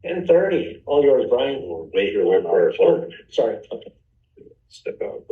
10:30. All yours, Brian. We'll wait here one hour. Oh, sorry. Okay. Step out.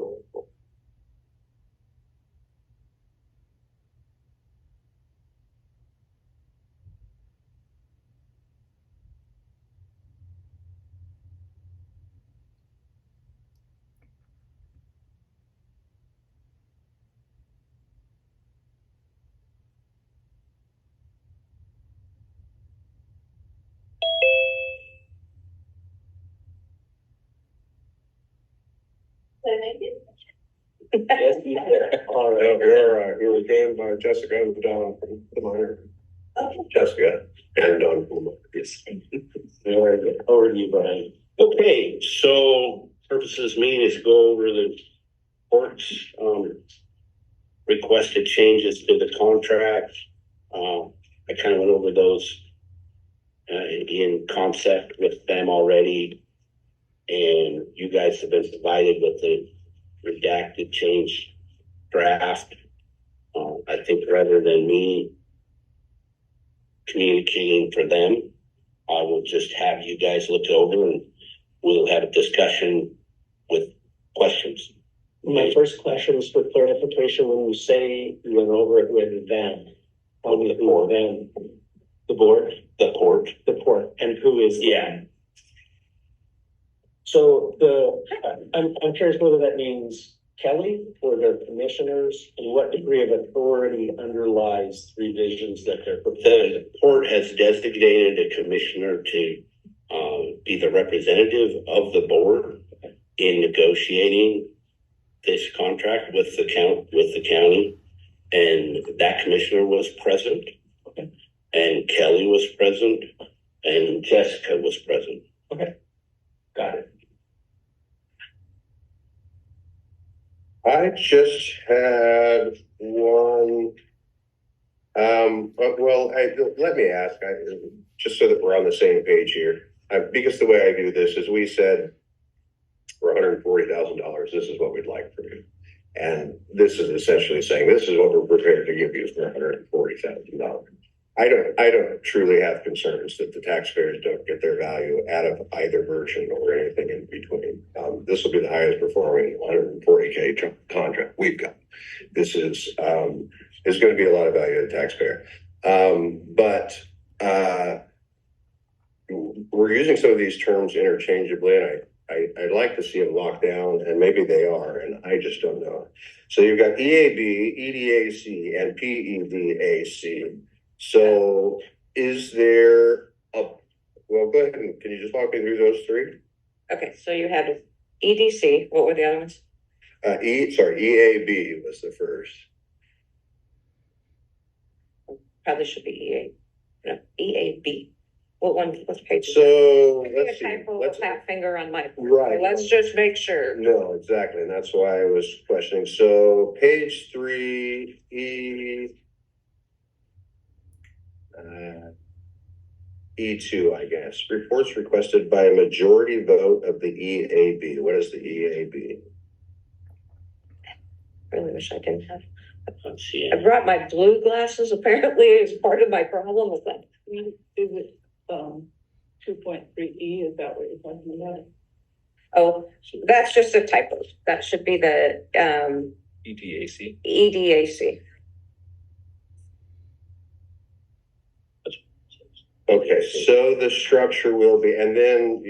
Yes, you did. All right. You're joined by Jessica and Don from the minor. Jessica and Don from the minor. Yes. Very good. Over to you, Brian. Okay, so purpose of this meeting is to go over the court's requested changes to the contract. I kind of went over those in concept with them already, and you guys have been provided with the redacted change draft. I think rather than me communicating for them, I will just have you guys look over and we'll have a discussion with questions. My first question is for clarification. When you say you went over it with them, how many who them? The board? The port. The port. And who is them? Yeah. So I'm curious whether that means Kelly or the commissioners, and what degree of authority underlies revisions that they're proposing. The port has designated a commissioner to be the representative of the board in negotiating this contract with the county, and that commissioner was present, okay. And Kelly was present, and Jessica was present. Okay, got it. I just had one. Let me ask, just so that we're on the same page here. Because the way I do this is we said for $140,000, this is what we'd like from you. And this is essentially saying, this is what we're prepared to give you for $140,000. I don't truly have concerns that the taxpayers don't get their value out of either version or anything in between. This will be the highest performing 140K contract we've got. This is going to be a lot of value to the taxpayer. But we're using some of these terms interchangeably, and I'd like to see them locked down, and maybe they are, and I just don't know. So you've got EAB, EDAC, and PEVAC. So is there well, go ahead and can you just walk me through those three? Okay, so you had EDC. What were the other ones? EAB was the first. Probably should be EAB. What one? What's page? So let's see. Let's fat finger on my. Right. Let's just make sure. No, exactly, and that's why I was questioning. So page 3, E2, I guess. Reports requested by a majority vote of the EAB. What is the EAB? I really wish I didn't have. Let's see. I brought my blue glasses. Apparently, is part of my problem with that. Is it 2.3E? Is that what you're talking about? Oh, that's just a typo. That should be the EDAC. EDAC. Okay, so the structure will be, and then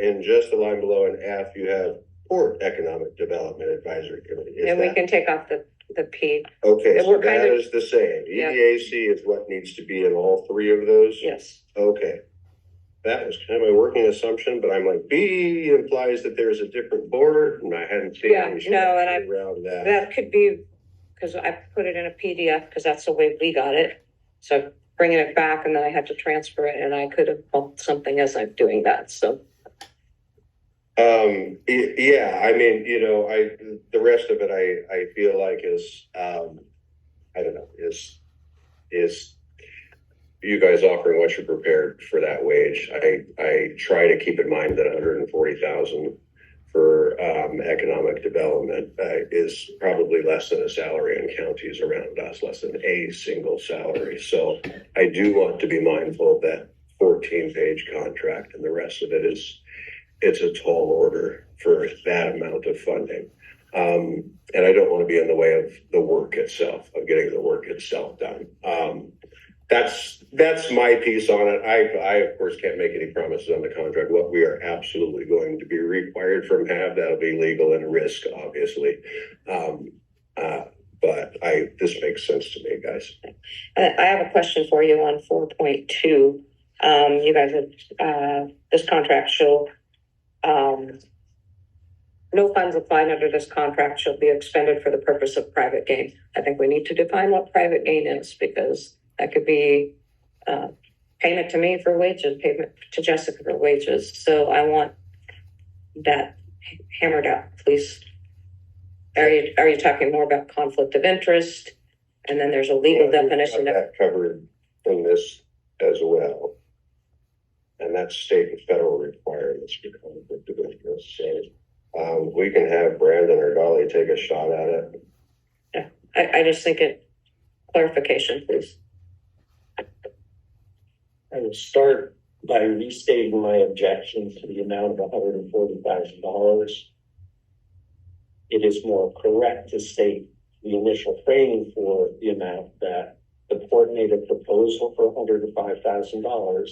in just the line below in F, you have Port Economic Development Advisory Committee. And we can take off the P. Okay, and so we're kind that of- is the same. Yeah. EDAC is what needs to be in all three of those? Yes. Okay. That was kind of my working assumption, but I'm like, B implies that there's a different board, and I hadn't seen Yeah, any no, and structure around that. That could be because I put it in a PDF because that's the way we got it. So bringing it back, and then I had to transfer it, and I could have bumped something as I'm doing that. So. Yeah, I mean, the rest of it, I feel like is, I don't know, is you guys offering what you're prepared for that wage. I try to keep in mind that 140,000 for economic development is probably less than a salary in counties around us, less than a single salary. So I do want to be mindful of that 14-page contract, and the rest of it is, it's a tall order for that amount of funding. And I don't want to be in the way of the work itself, of getting the work itself done. That's my piece on it. I of course can't make any promises on the contract. What we are absolutely going to be required from HAB, that'll be legal and risk, obviously. But this makes sense to me, guys. I have a question for you on 4.2. You guys have, this contract shall, no funds applied under this contract shall be expended for the purpose of private gain. I think we need to define what private gain is, because that could be payment to me for wages, payment to Jessica for wages. So I want that hammered out, please. Are you talking more about conflict of interest? And then there's a legal definition of that covered in this as well. And that's state and federal requirements for conflict of interest. So we can have Brandon or Dolly take a shot at it. Yeah, I just think clarification, please. I will start by restating my objection to the amount of $140,000. It is more correct to state the initial framing for the amount that the port made a proposal for $105,000.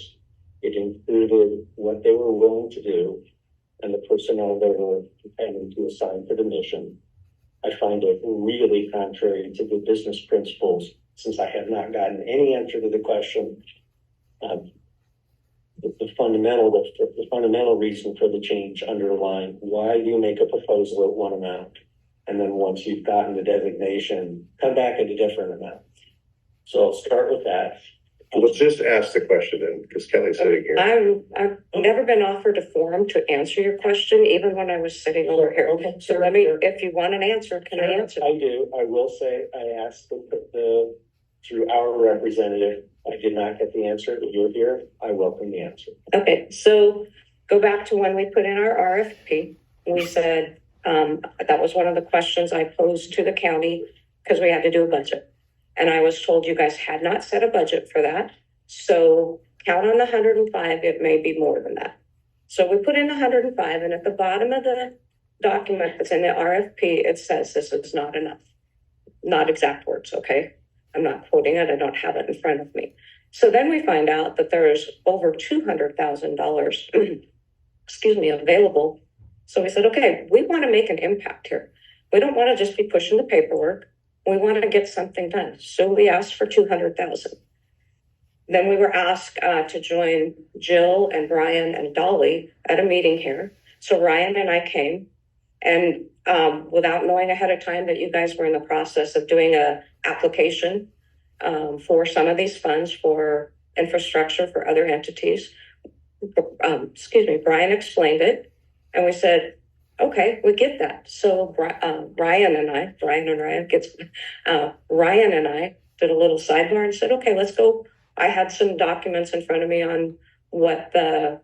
It included what they were willing to do and the personnel they were intending to assign for the mission. I find it really contrary to the business principles, since I have not gotten any answer to the question. The fundamental reason for the change underlined, why do you make a proposal at one amount? And then once you've gotten the designation, come back at a different amount. So I'll start with that. Let's just ask the question then, because Kelly's sitting here. I've never been offered a forum to answer your question, even when I was sitting over here. Okay. So let me, if you want an answer, can I answer? I do. I will say I asked through our representative. I did not get the answer, but you're here. I welcome the answer. Okay, so go back to when we put in our RFP. We said that was one of the questions I posed to the county because we had to do a budget. And I was told you guys had not set a budget for that. So count on the 105, it may be more than that. So we put in 105, and at the bottom of the document that's in the RFP, it says this is not enough. Not exact words, okay? I'm not quoting it, I don't have it in front of me. So then we find out that there's over $200,000, excuse me, available. So we said, okay, we want to make an impact here. We don't want to just be pushing the paperwork. We want to get something done. So we asked for 200,000. Then we were asked to join Jill and Brian and Dolly at a meeting here. So Ryan and I came, and without knowing ahead of time that you guys were in the process of doing a application for some of these funds for infrastructure for other entities. Brian explained it, and we said, okay, we get that. So Ryan and I did a little sidebar and said, okay, let's go. I had some documents in front of me on what the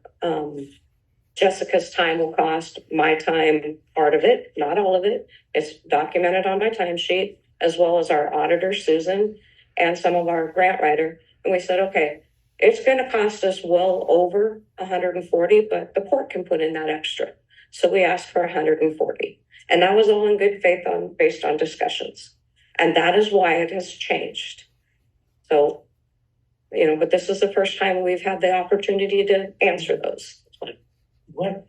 Jessica's time will cost, my time, part of it, not all of it. It's documented on my timesheet, as well as our auditor, Susan, and some of our grant writer. And we said, okay, it's going to cost us well over 140, but the port can put in that extra. So we asked for 140. And that was all in good faith based on discussions. And that is why it has changed. So, but this is the first time we've had the opportunity to answer those. What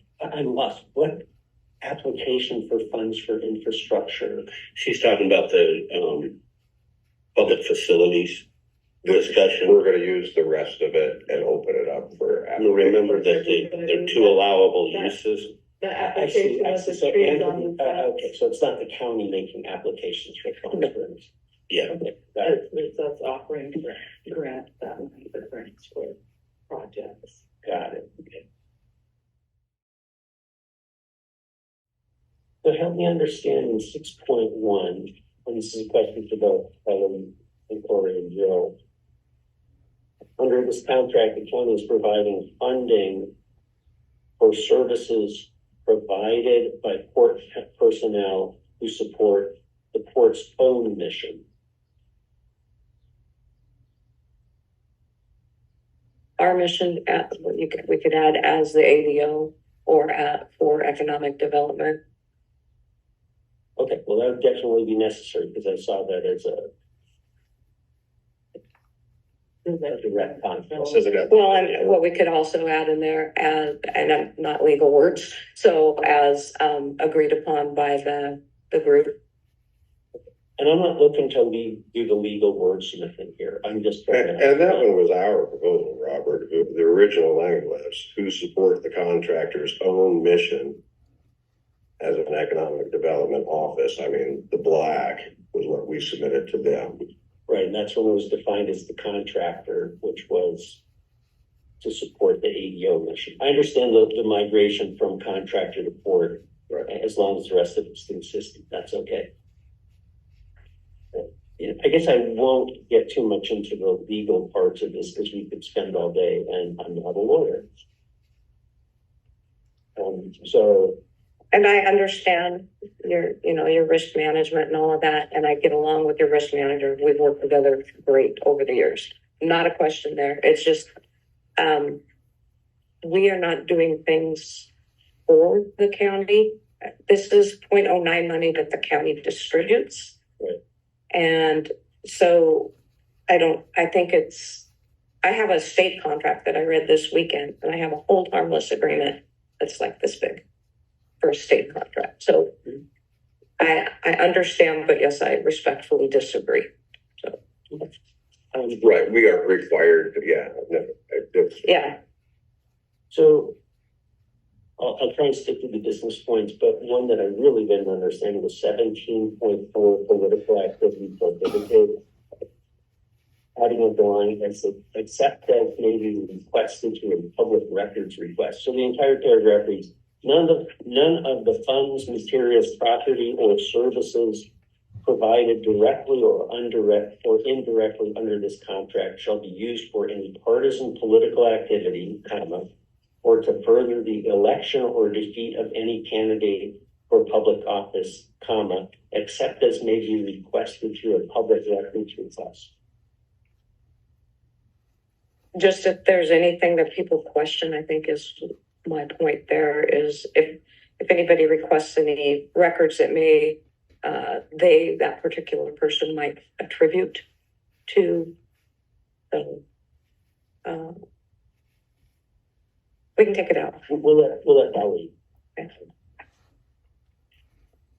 application for funds for infrastructure? She's talking about the public facilities discussion. We're going to use the rest of it and open it up for. Remember that there are two allowable uses. The I see. application was So, trees on the okay, so it's not the county making applications for funds for it. Yeah. Okay, that's offering grant that money for grants for projects. got it. Okay. So help me understand in 6.1, and this is a question for both Helen and Corey and Jill. Under this contract, the county is providing funding for services provided by port personnel who support the port's own mission. our mission at, we could add as the ADO or for economic development. Okay, well, that would definitely be necessary because I saw that as a direct conflict. Says it. Well, and what we could also add in there as, and not legal words, so as agreed upon by the group. And I'm not looking to do the legal wordsmithing here. I'm just. And that one was our proposal, Robert. The original language was who support the contractor's own mission as an economic development office. I mean, the black was what we submitted to them. Right, and that's when it was defined as the contractor, which was to support the ADO mission. I understand the migration from contractor to port, Right. as long as the rest of it's consistent, that's okay. Yeah, I guess I won't get too much into the legal parts of this because we could spend all day, and I'm not a lawyer. So. And I understand your risk management and all of that, and I get along with your risk manager. We've worked together great over the years. Not a question there. It's just, we are not doing things for the county. This is 0.09 money that the county distributes. Right. And so I have a state contract that I read this weekend, and I have a hold harmless agreement that's like this big for a state contract. So I understand, but yes, I respectfully disagree. So Right, we are required, yeah. So I'll try and stick to the business points, but one that I really didn't understand was 17.4 political activity prohibited. Adding a line as except as may be requested to a public records request. So the entire paragraph reads, none of the funds, materials, property, or services provided directly or indirectly under this contract shall be used for any partisan political activity, or to further the election or defeat of any candidate for public office, except as may be requested through a public records request. Just if there's anything that people question, I think is my point there is if anybody requests any records that may that particular person might attribute to we can take it out. We'll let Ellie. Okay.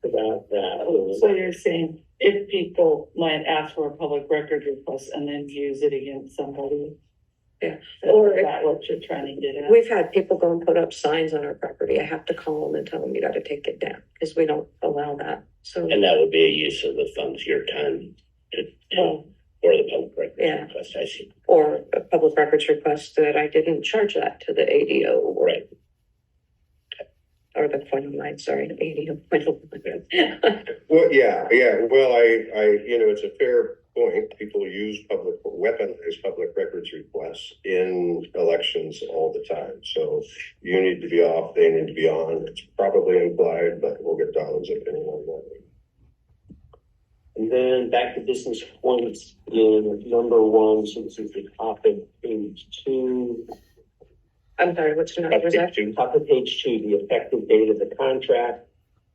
About that. So you're saying if people might ask for a public record request and then use it against somebody? Yeah. Or is that what you're trying to get at? We've had people go and put up signs on our property. I have to call them and tell them you got to take it down because we don't allow that. So And that would be a use of the funds, your time for the public records Yeah. request, I see. or a public records request that I didn't charge that to the ADO Right. or the 0.09, sorry, the ADO 0.09. Well, yeah. Well, I, it's a fair point. People use weaponized public records requests in elections all the time. So you need to be off, they need to be on. It's probably implied, but we'll get Don's opinion on that. And then back to business points in number 1, so this is the top of page 2. I'm sorry, which number was that? Top of page 2, the effective date of the contract.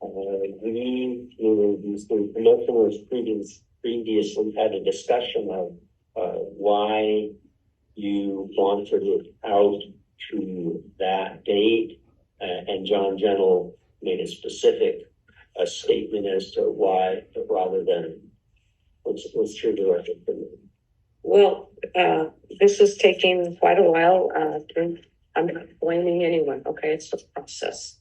The commissioners previously had a discussion of why you wanted it out to that date, and John Gentle made a specific statement as to why, rather than let's hear the rest of it. Well, this is taking quite a while. I'm not blaming anyone. Okay, it's a process.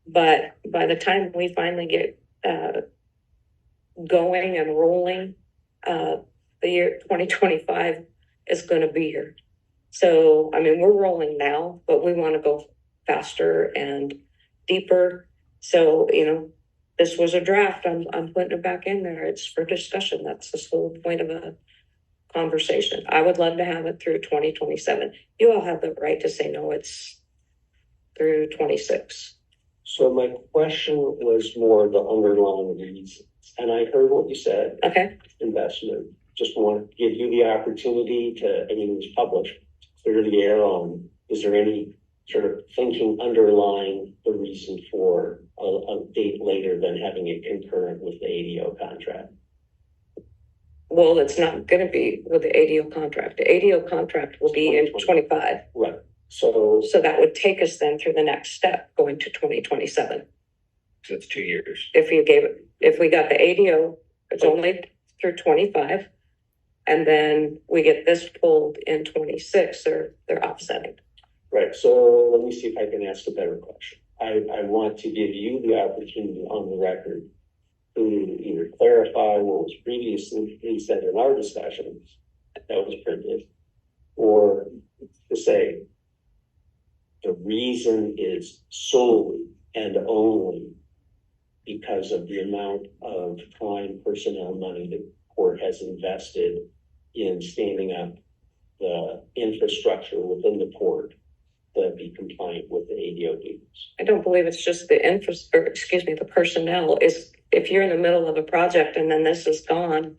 But by the time we finally get going and rolling, the year 2025 is going to be here. So, I mean, we're rolling now, but we want to go faster and deeper. So, this was a draft. I'm putting it back in there. It's for discussion. That's the whole point of a conversation. I would love to have it through 2027. You all have the right to say no, it's through 26. So my question was more the underlying reasons, and I heard what you said. Okay. Investment. Just want to give you the opportunity to, it was published, clear the air on, is there any sort of thinking underlying the reason for a date later than having it concurrent with the ADO contract? Well, it's not gonna be with the ADO contract. The ADO contract will be in 25. Right. So So that would take us then through the next step, going to 2027. So it's 2 years. If we got the ADO, it's only through 25. And then we get this pulled in 26, they're offsetting. right, so let me see if I can ask a better question. I want to give you the opportunity on the record to either clarify what was previously said in our discussions that was printed, or to say the reason is solely and only because of the amount of time, personnel, money the court has invested in standing up the infrastructure within the port to be compliant with the ADO duties. I don't believe it's just the personnel. Is if you're in the middle of a project and then this is gone,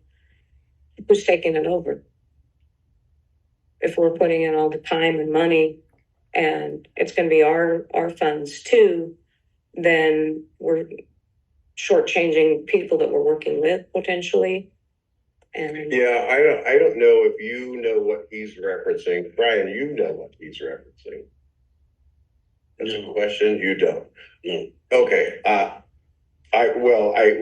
who's taking it over? If we're putting in all the time and money and it's going to be our funds too, then we're shortchanging people that we're working with potentially. And Yeah, I don't know if you know what he's referencing. Brian, you know what he's referencing. That's a question you don't. No. Okay,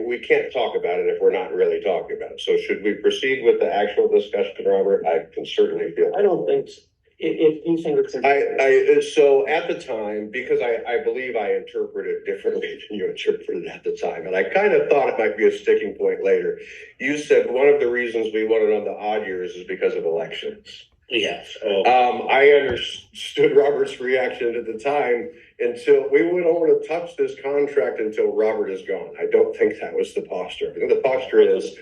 we can't talk about it if we're not really talking about it. So should we proceed with the actual discussion, Robert? I can certainly feel. I don't think so. If you think it's So at the time, because I believe I interpreted differently than you interpreted at the time, and I kind of thought it might be a sticking point later. You said one of the reasons we wanted on the odd years is because of elections. Yes. I understood Robert's reaction at the time until we wouldn't want to touch this contract until Robert is gone. I don't think that was the posture. I think the posture is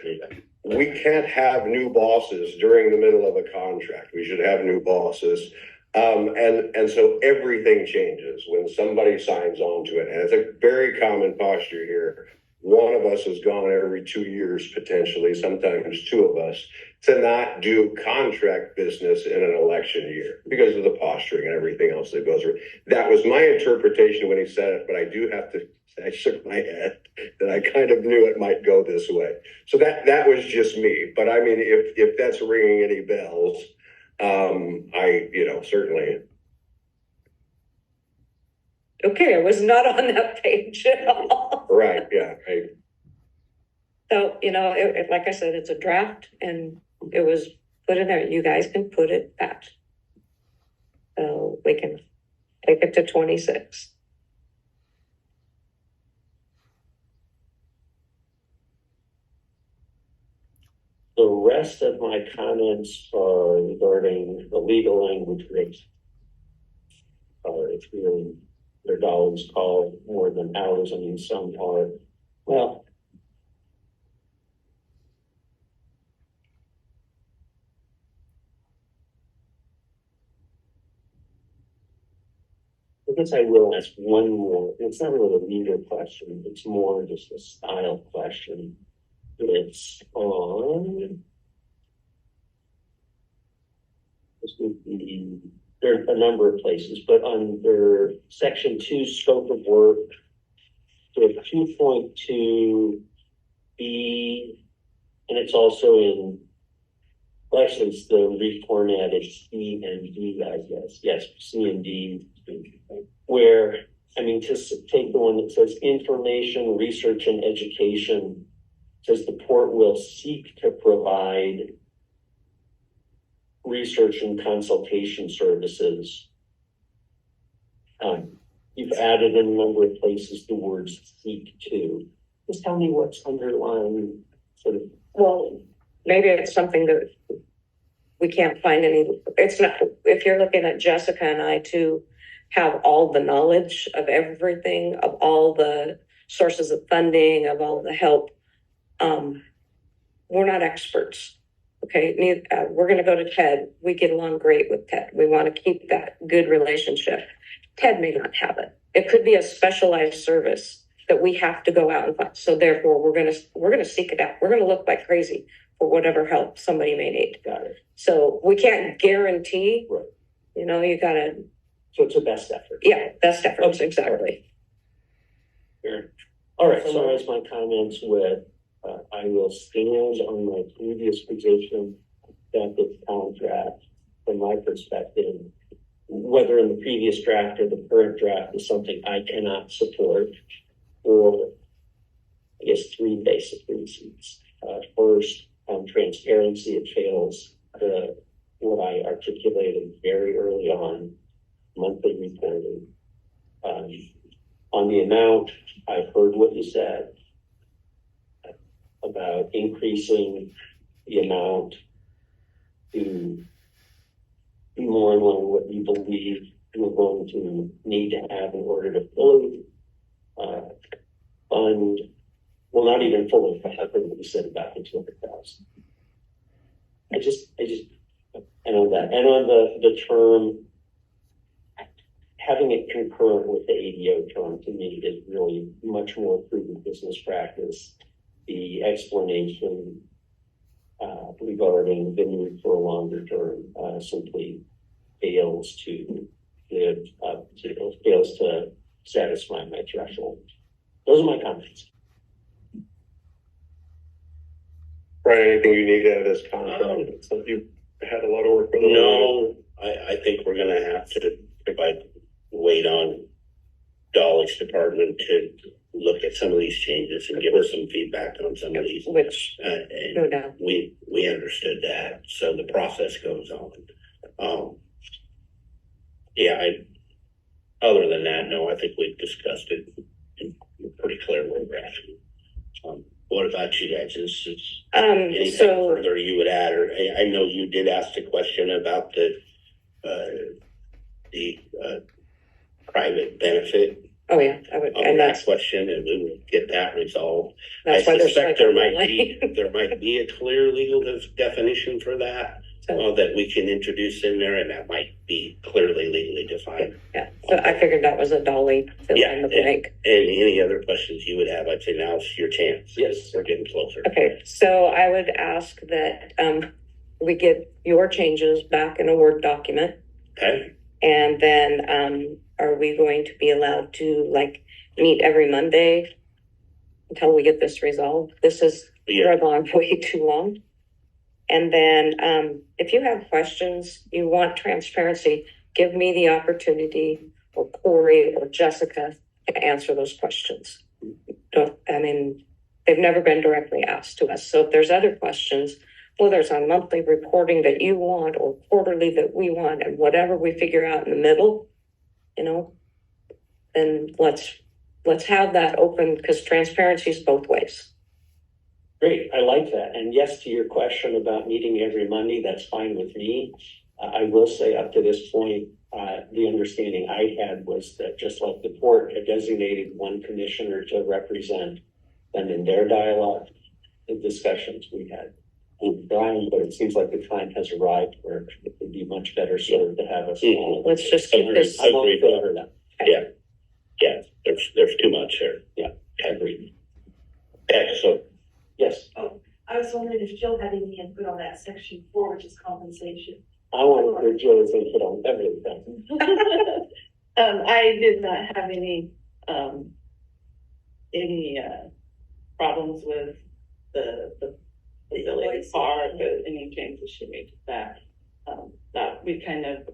we can't have new bosses during the middle of a contract. We should have new bosses. And so everything changes when somebody signs on to it. And it's a very common posture here. One of us is gone every 2 years, potentially, sometimes two of us, to not do contract business in an election year because of the posturing and everything else that goes through. That was my interpretation when he said it, but I do have to, I shook my head that I kind of knew it might go this way. So that was just me. But I mean, if that's ringing any bells, certainly. okay, I was not on that page at all. Right, yeah. So, like I said, it's a draft and it was put in there. You guys can put it back. So we can take it to 26. the rest of my comments are regarding the legal language rates. It's really their dollars called more than hours. I mean, some are, well, I guess I will ask one more. It's not really a leader question. It's more just a style question. It's on. This would be, there are a number of places, but under section 2, scope of work, we have 2.2B, and it's also in, well, actually, it's the reformatted C and D, I guess. Yes, C and D, where, I mean, to take the one that says information, research, and education, says the port will seek to provide research and consultation services. You've added in a number of places the words seek to. Just tell me what's underlying sort of. Well, maybe it's something that we can't find any, it's not, if you're looking at Jessica and I to have all the knowledge of everything, of all the sources of funding, of all the help, we're not experts. Okay, we're going to go to Ted. We get along great with Ted. We want to keep that good relationship. Ted may not have it. It could be a specialized service that we have to go out and find. So therefore, we're going to seek it out. We're going to look like crazy for whatever help somebody may need. Got it. So we can't guarantee Right. You know, you gotta, So it's a best effort. yeah, best efforts, Okay. exactly. Sure. All right, summarize my comments with, I will stand on my previous position that this contract, from my perspective, whether in the previous draft or the current draft, is something I cannot support, or I guess three basic reasons. First, on transparency, it fails what I articulated very early on, monthly reporting. On the amount, I've heard what you said about increasing the amount to be more in line with what you believe we're going to need to have in order to fully fund, well, not even fully, I heard what you said about the 200,000. I just, and on that, and on the term, having it concurrent with the ADO term to me is really much more prudent business practice. The explanation regarding the need for a longer term simply fails to live up to, fails to satisfy my threshold. Those are my comments. Brian, anything you need out of this contract? So you had a lot of work with it. No, I think we're gonna have to, if I wait on Dolly's department to look at some of these changes and give us some feedback on some of these. Which, And no doubt. we understood that, so the process goes on. Other than that, no, I think we've discussed it and we're pretty clear where we're at. What about you guys? Is anything so, further you would add? Or I know you did ask the question about the private benefit oh yeah, I would, on and that that's, question, and we will get that resolved. that's I why there's suspect like a there might be a clear legal definition for that So, that we can introduce in there, and that might be clearly legally defined. yeah, so I figured that was a Dolly fill Yeah, in the blank. And any other questions you would have, I'd say now's your chance. Yes. We're getting closer. Okay, so I would ask that we get your changes back in a Word document. Okay. And then are we going to be allowed to like meet every Monday until we get this resolved? This is Yeah. gone way too long. And then if you have questions, you want transparency, give me the opportunity, or Corey or Jessica, to answer those questions. They've never been directly asked to us. So if there's other questions, whether it's on monthly reporting that you want or quarterly that we want, and whatever we figure out in the middle, then let's have that open, because transparency is both ways. Great, I like that. And yes, to your question about meeting every Monday, that's fine with me. I will say up to this point, the understanding I had was that just like the port had designated one commissioner to represent them in their dialogue, the discussions we had with Brian, but it seems like the time has arrived where it would be much better served to have us all. Let's just keep this. I won't favor that. Yeah, there's too much there. Yeah. Agreed. Okay, so Yes, I was wondering if Jill had any input on that section 4, which is compensation. I want to hear Joe's input on everything. I did not have any problems with the facility part, but any changes she made to that. That we kind of,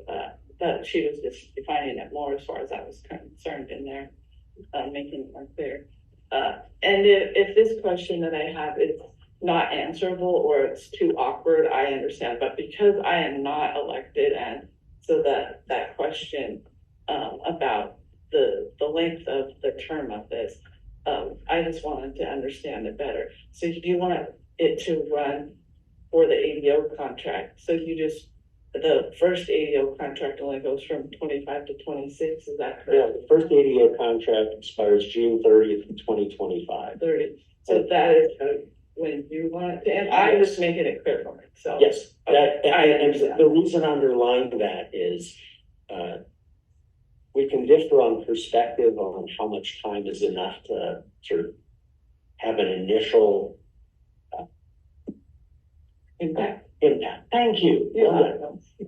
that she was just defining it more as far as I was concerned in there, making it more clear. And if this question that I have is not answerable or it's too awkward, I understand. But because I am not elected, and so that question about the length of the term of this, I just wanted to understand it better. So you want it to run for the ADO contract. So the first ADO contract only goes from 25 to 26, is that Yeah, correct? the first ADO contract expires June 30th, 2025. 30. So that is when you want it to end. I'm Yes. just making it clear for me, so. Yes, Okay, I and understand. the reason underlying that is we can differ on perspective on how much time is enough to sort of have an initial Impact. impact. Thank you. Yeah.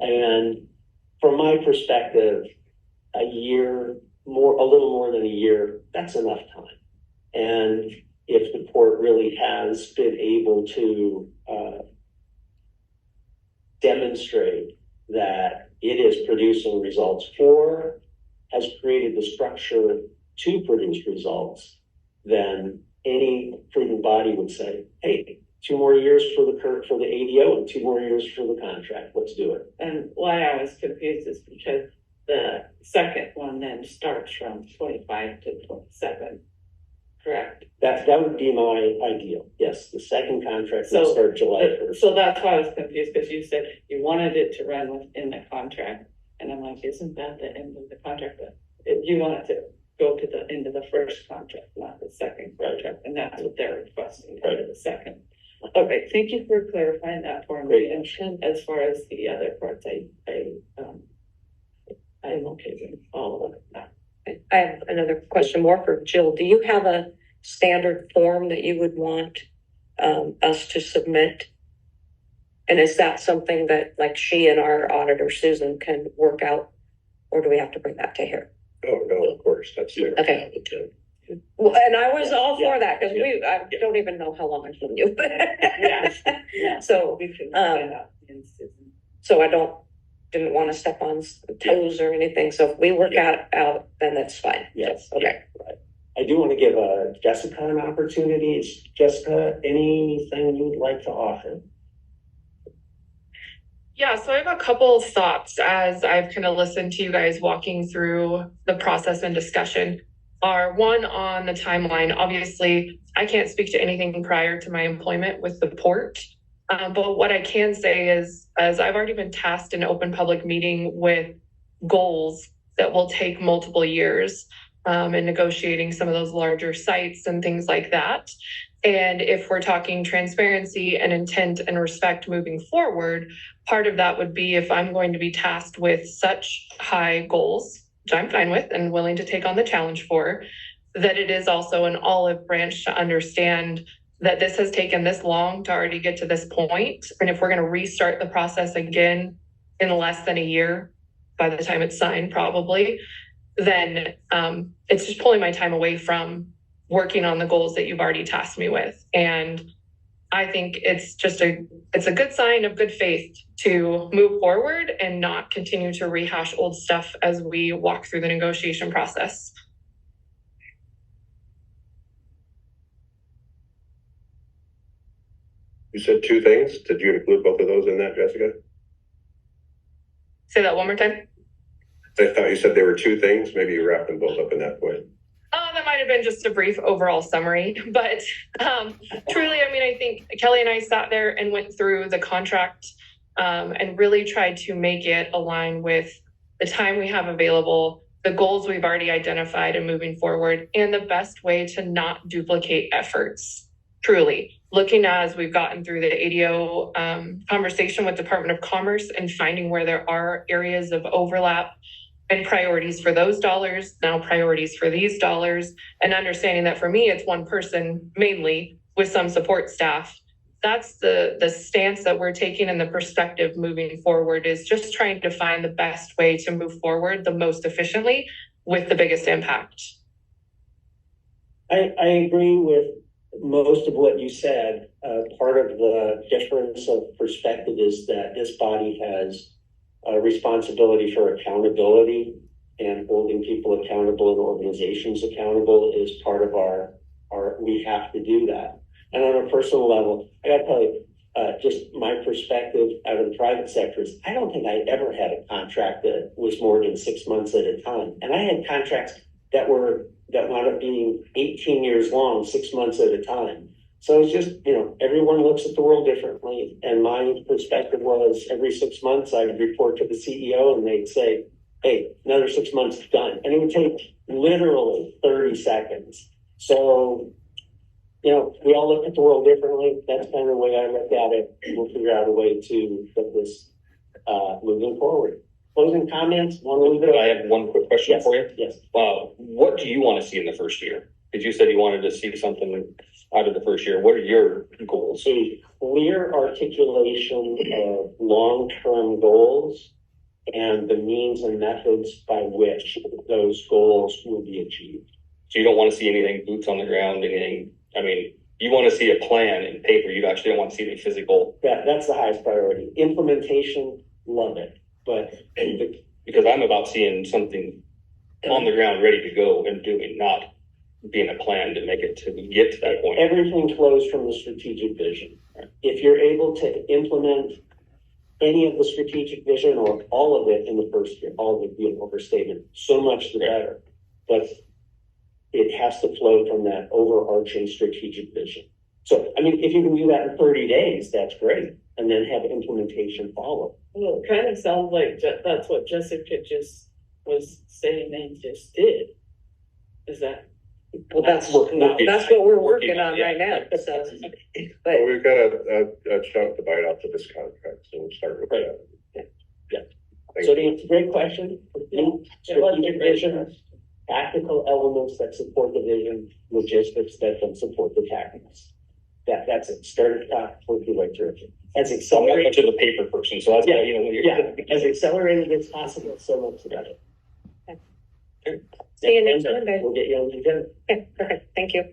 And from my perspective, a year more, a little more than a year, that's enough time. And if the court really has been able to demonstrate that it is producing results or has created the structure to produce results, then any prudent body would say, hey, 2 more years for the ADO and 2 more years for the contract. Let's do it. And why I was confused is because the second one then starts from 25 to 27, correct? That would be my ideal. Yes, the second contract will So- start July 1st. So that's why I was confused, because you said you wanted it to run within the contract. And I'm like, isn't that the end of the contract? But you want it to go to the end of the first contract, not the second contract. And that's what they're requesting, part of the second. Okay, thank you for clarifying that for me. And as far as the other parts, I'm okay with all of it now. I have another question more for Jill. Do you have a standard form that you would want us to submit? And is that something that like she and our auditor Susan can work out, or do we have to bring that to her? Oh, no, of course, that's there. Okay. Well, and I was all for that because I don't even know how long I've known you. Yeah. So, We can set that up in Susan. so I didn't want to step on toes or anything. So if we work out, then that's fine. Yes. Okay. Right. I do want to give Jessica an opportunity. Jessica, anything you'd like to offer? Yeah, so I have a couple of thoughts as I've kind of listened to you guys walking through the process and discussion. Are one on the timeline. Obviously, I can't speak to anything prior to my employment with the port. But what I can say is, as I've already been tasked in open public meeting with goals that will take multiple years in negotiating some of those larger sites and things like that. And if we're talking transparency and intent and respect moving forward, part of that would be if I'm going to be tasked with such high goals, which I'm fine with and willing to take on the challenge for, that it is also an olive branch to understand that this has taken this long to already get to this point. And if we're going to restart the process again in less than a year, by the time it's signed probably, then it's just pulling my time away from working on the goals that you've already tasked me with. And I think it's a good sign of good faith to move forward and not continue to rehash old stuff as we walk through the negotiation process. You said 2 things. Did you include both of those in that, Jessica? Say that one more time. I thought you said there were 2 things. Maybe you wrapped them both up in that point. That might have been just a brief overall summary, but truly, I mean, I think Kelly and I sat there and went through the contract and really tried to make it align with the time we have available, the goals we've already identified and moving forward, and the best way to not duplicate efforts. Truly, looking as we've gotten through the ADO conversation with Department of Commerce and finding where there are areas of overlap and priorities for those dollars, now priorities for these dollars, and understanding that for me, it's one person mainly with some support staff. That's the stance that we're taking and the perspective moving forward is just trying to find the best way to move forward the most efficiently with the biggest impact. I agree with most of what you said. Part of the difference of perspective is that this body has a responsibility for accountability, and holding people accountable and organizations accountable is part of our we have to do that. And on a personal level, I gotta tell you, just my perspective out of the private sector is I don't think I ever had a contract that was more than 6 months at a time. And I had contracts that wound up being 18 years long, 6 months at a time. So it's just, everyone looks at the world differently. And my perspective was every 6 months I would report to the CEO and they'd say, hey, another 6 months done. And it would take literally 30 seconds. So, we all look at the world differently. That's kind of the way I look at it. We'll figure out a way to put this moving forward. Closing comments? Want to leave it? I have one quick question for you. Yes. What do you want to see in the first year? Because you said you wanted to see something out of the first year. What are your goals? A clear articulation of long-term goals and the means and methods by which those goals will be achieved. So you don't want to see anything boots on the ground, anything, I mean, you want to see a plan in paper, you actually don't want to see any physical. That's the highest priority. Implementation, love it, but Because I'm about seeing something on the ground ready to go and doing, not being a plan to make it to get to that point. everything flows from the strategic vision. If you're able to implement any of the strategic vision or all of it in the first year, all of it being overstatement, so much the better. But it has to flow from that overarching strategic vision. So, I mean, if you can do that in 30 days, that's great. And then have implementation follow. Well, it kind of sounds like that's what Jessica just was saying and just did. Is that? Well, that's what we're working on right now, so. But But we've got a chunk to bite off of this contract, so we'll start with that. Yeah. Thank So you. it's a great question. Strategic vision, tactical elements that support the vision, logistics that can support the tactics. That's it. Start at the top, work your way through it. As So I'm not accelerated, much of a paper person, so that's why, you know, when you're. as accelerated as possible, so much the better. see you next Monday. We'll get you on the agenda. Okay, perfect, thank you.